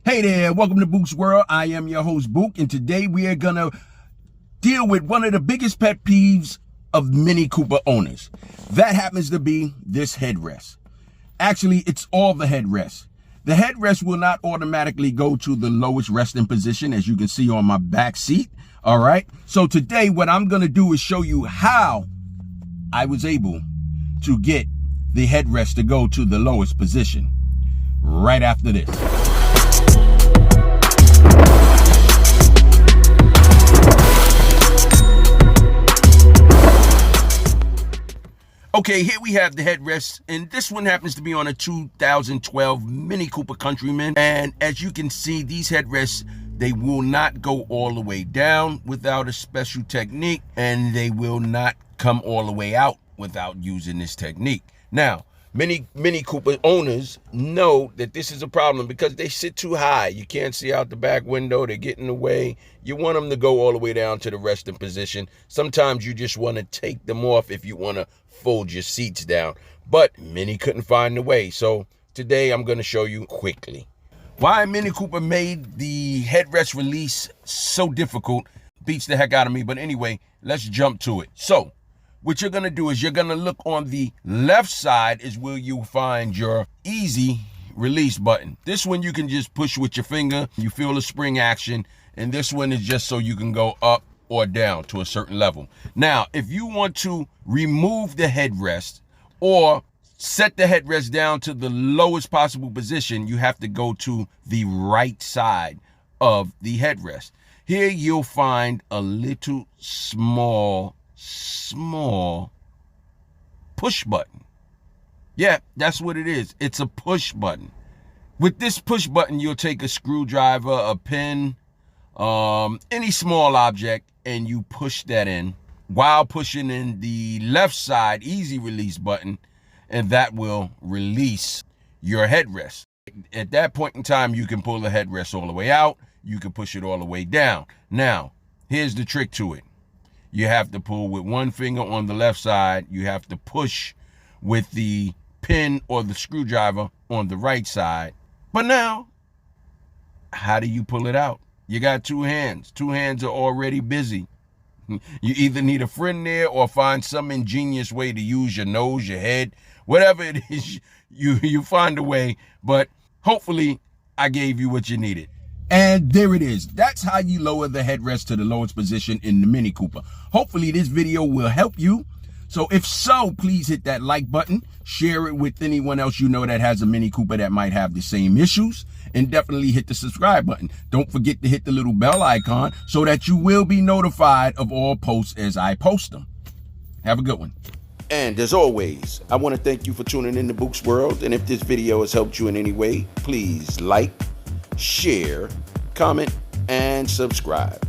Hey there, welcome to Buke's World. I am your host, Buke, and today we are going to deal with one of the biggest pet peeves of Mini Cooper owners. That happens to be this headrest. Actually, it's all the headrests. The headrest will not automatically go to the lowest resting position, as you can see on my back seat. All right. So today, what I'm going to do is show you how I was able to get the headrest to go to the lowest position right after this. Okay, here we have the headrest, and this one happens to be on a 2012 Mini Cooper Countryman. And as you can see, these headrests, they will not go all the way down without a special technique, and they will not come all the way out without using this technique. Now, many Mini Cooper owners know that this is a problem because they sit too high. You can't see out the back window. They get in the way. You want them to go all the way down to the resting position. Sometimes you just want to take them off if you want to fold your seats down. But Mini couldn't find the way. So today I'm going to show you quickly why Mini Cooper made the headrest release so difficult. Beats the heck out of me. But anyway, let's jump to it. So what you're going to do is you're going to look on the left side is where you find your easy release button. This one you can just push with your finger. You feel the spring action. And this one is just so you can go up or down to a certain level. Now, if you want to remove the headrest or set the headrest down to the lowest possible position, you have to go to the right side of the headrest. Here you'll find a little small push button. Yeah, that's what it is. It's a push button. With this push button, you'll take a screwdriver, a pin, any small object, and you push that in while pushing in the left side easy release button, and that will release your headrest. At that point in time, you can pull the headrest all the way out. You can push it all the way down. Now, here's the trick to it. You have to pull with one finger on the left side. You have to push with the pin or the screwdriver on the right side. But now, how do you pull it out? You got two hands. Two hands are already busy. You either need a friend there or find some ingenious way to use your nose, your head, whatever it is, you find a way. But hopefully I gave you what you needed. And there it is. That's how you lower the headrest to the lowest position in the Mini Cooper. Hopefully this video will help you. So if so, please hit that like button, share it with anyone else you know that has a Mini Cooper that might have the same issues, and definitely hit the subscribe button. Don't forget to hit the little bell icon so that you will be notified of all posts as I post them. Have a good one. And as always, I want to thank you for tuning in to Buke's World. And if this video has helped you in any way, please like, share, comment, and subscribe.